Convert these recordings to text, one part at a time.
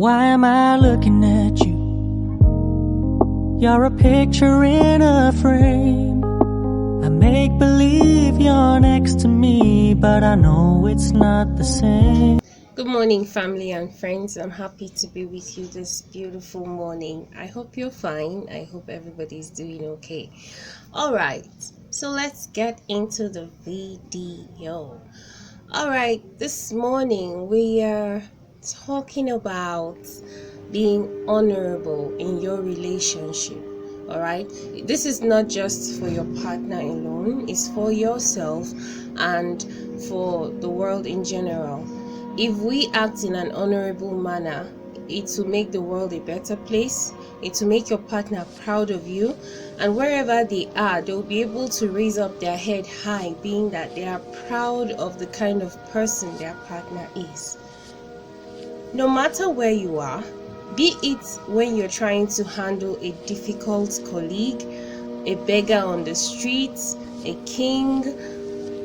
Why am I looking at you? You're a picture in a frame. I make believe you're next to me, but I know it's not the same. Good morning, family and friends. I'm happy to be with you this beautiful morning. I hope you're fine. I hope everybody's doing okay. All right, so let's get into the video. All right, this morning we are talking about being honorable in your relationship. All right, this is not just for your partner alone, it's for yourself and for the world in general. If we act in an honorable manner, it will make the world a better place. It will make your partner proud of you, and wherever they are, they'll be able to raise up their head high, being that they are proud of the kind of person their partner is. No matter where you are, be it when you're trying to handle a difficult colleague, a beggar on the streets, a king,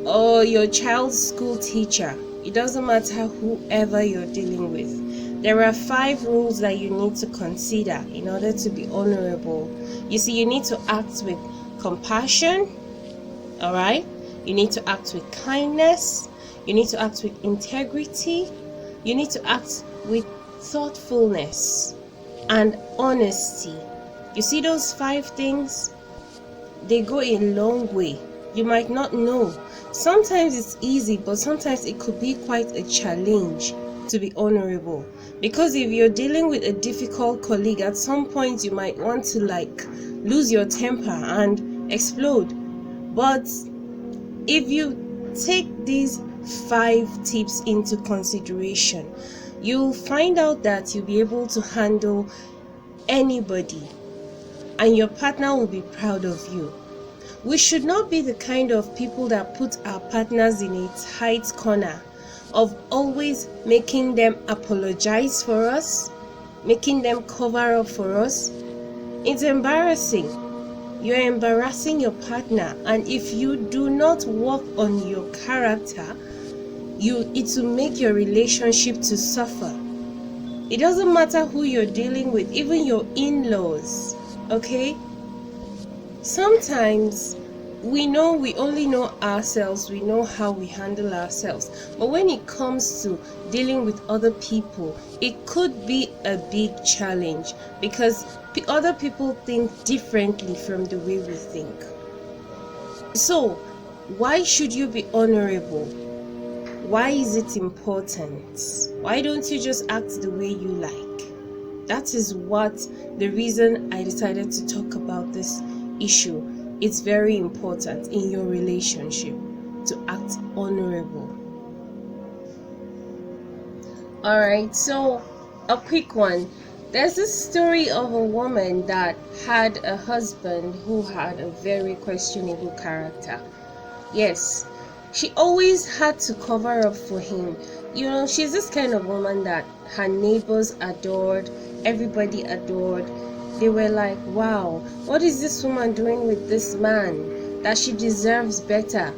or your child's school teacher, it doesn't matter whoever you're dealing with. There are 5 rules that you need to consider in order to be honorable. You see, you need to act with compassion, all right? You need to act with kindness. You need to act with integrity. You need to act with thoughtfulness and honesty. You see those 5 things? They go a long way. You might not know. Sometimes it's easy, but sometimes it could be quite a challenge to be honorable. Because if you're dealing with a difficult colleague, at some point you might want to lose your temper and explode. But if you take these 5 tips into consideration, you'll find out that you'll be able to handle anybody and your partner will be proud of you. We should not be the kind of people that put our partners in a tight corner of always making them apologize for us, making them cover up for us. It's embarrassing. You're embarrassing your partner, and if you do not work on your character, it will make your relationship to suffer. It doesn't matter who you're dealing with, even your in-laws, okay? Sometimes we only know ourselves, we know how we handle ourselves, but when it comes to dealing with other people, it could be a big challenge because other people think differently from the way we think. So, why should you be honorable? Why is it important? Why don't you just act the way you like? That is the reason I decided to talk about this issue. It's very important in your relationship to act honorable. Alright, so a quick one. There's this story of a woman that had a husband who had a very questionable character. Yes, she always had to cover up for him. You know, she's this kind of woman that her neighbors adored, everybody adored. They were like, wow, what is this woman doing with this man? That she deserves better.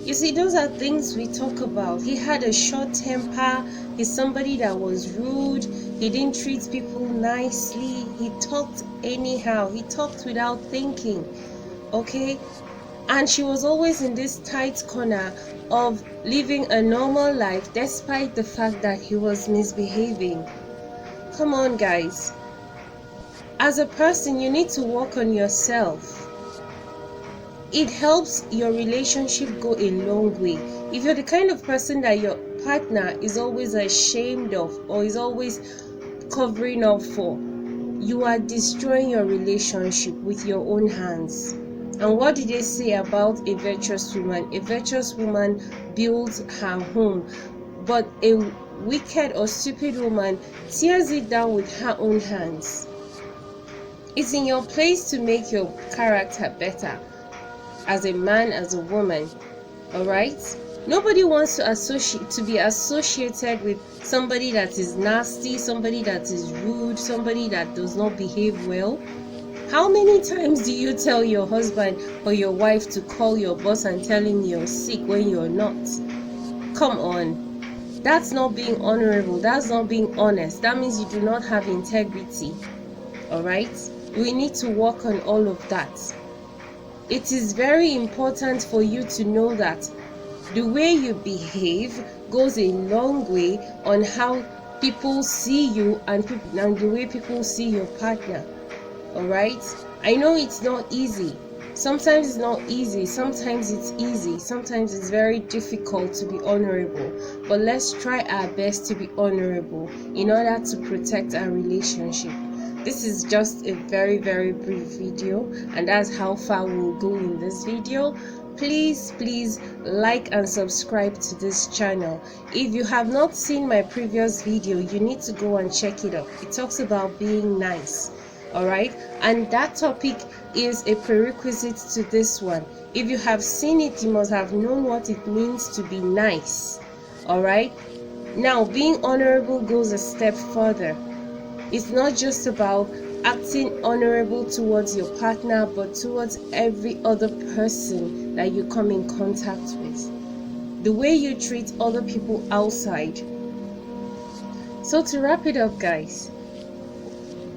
You see, those are things we talk about. He had a short temper. He's somebody that was rude. He didn't treat people nicely. He talked anyhow. He talked without thinking. Okay? And she was always in this tight corner of living a normal life despite the fact that he was misbehaving. Come on, guys. As a person, you need to work on yourself. It helps your relationship go a long way. If you're the kind of person that your partner is always ashamed of or is always covering up for, you are destroying your relationship with your own hands. And what did they say about a virtuous woman? A virtuous woman builds her home, but a wicked or stupid woman tears it down with her own hands. It's in your place to make your character better as a man, as a woman, alright? Nobody wants to be associated with somebody that is nasty, somebody that is rude, somebody that does not behave well. How many times do you tell your husband or your wife to call your boss and tell him you're sick when you're not? Come on. That's not being honorable. That's not being honest. That means you do not have integrity. All right? We need to work on all of that. It is very important for you to know that the way you behave goes a long way on how people see you and the way people see your partner. All right? I know it's not easy. Sometimes it's not easy, sometimes it's easy, sometimes it's very difficult to be honorable. But let's try our best to be honorable in order to protect our relationship. This is just a very, very brief video, and that's how far we'll go in this video. Please like and subscribe to this channel. If you have not seen my previous video, you need to go and check it out. It talks about being nice. Alright, and that topic is a prerequisite to this one. If you have seen it, you must have known what it means to be nice. Alright, now being honorable goes a step further. It's not just about acting honorable towards your partner, but towards every other person that you come in contact with. The way you treat other people outside. So to wrap it up, guys,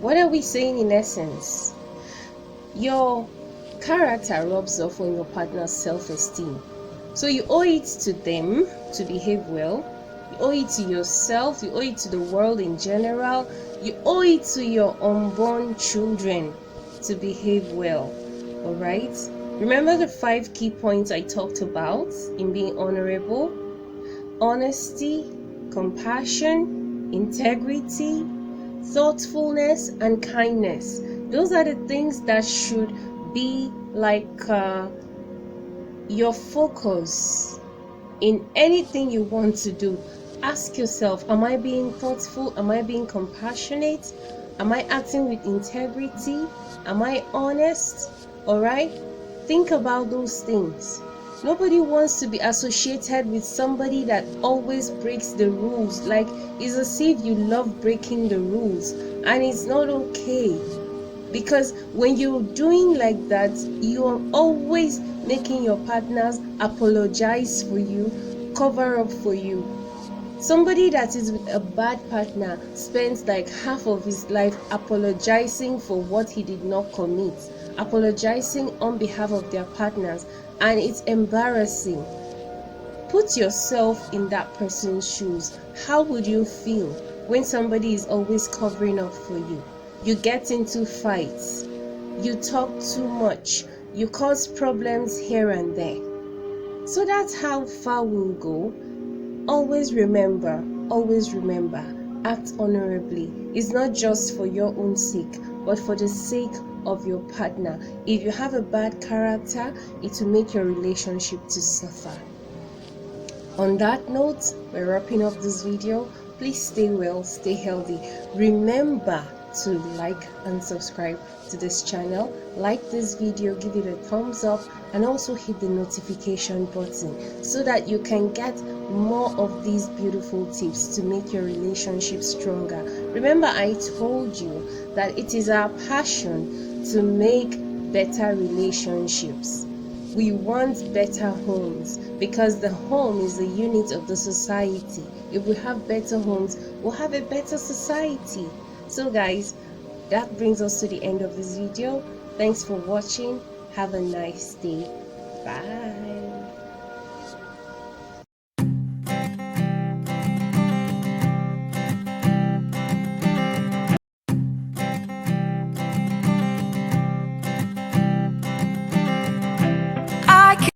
what are we saying in essence? Your character rubs off on your partner's self-esteem. So you owe it to them to behave well. You owe it to yourself. You owe it to the world in general. You owe it to your unborn children to behave well. Alright? Remember the 5 key points I talked about in being honorable? Honesty, compassion, integrity, thoughtfulness, and kindness. Those are the things that should be like your focus in anything you want to do. Ask yourself, am I being thoughtful? Am I being compassionate? Am I acting with integrity? Am I honest? Alright? Think about those things. Nobody wants to be associated with somebody that always breaks the rules. Like, it's as if you love breaking the rules, and it's not okay. Because when you're doing like that, you're always making your partners apologize for you, cover up for you. Somebody that is with a bad partner spends like half of his life apologizing for what he did not commit, apologizing on behalf of their partners, and it's embarrassing. Put yourself in that person's shoes. How would you feel when somebody is always covering up for you? You get into fights, you talk too much, you cause problems here and there. So that's how far we'll go. Always remember, act honorably. It's not just for your own sake, but for the sake of your partner. If you have a bad character, it will make your relationship to suffer. On that note, we're wrapping up this video. Please stay well, stay healthy. Remember to like and subscribe to this channel. Like this video, give it a thumbs up, and also hit the notification button so that you can get more of these beautiful tips to make your relationship stronger. Remember, I told you that it is our passion to make better relationships. We want better homes because the home is the unit of the society. If we have better homes, we'll have a better society. So guys, that brings us to the end of this video. Thanks for watching. Have a nice day. Bye.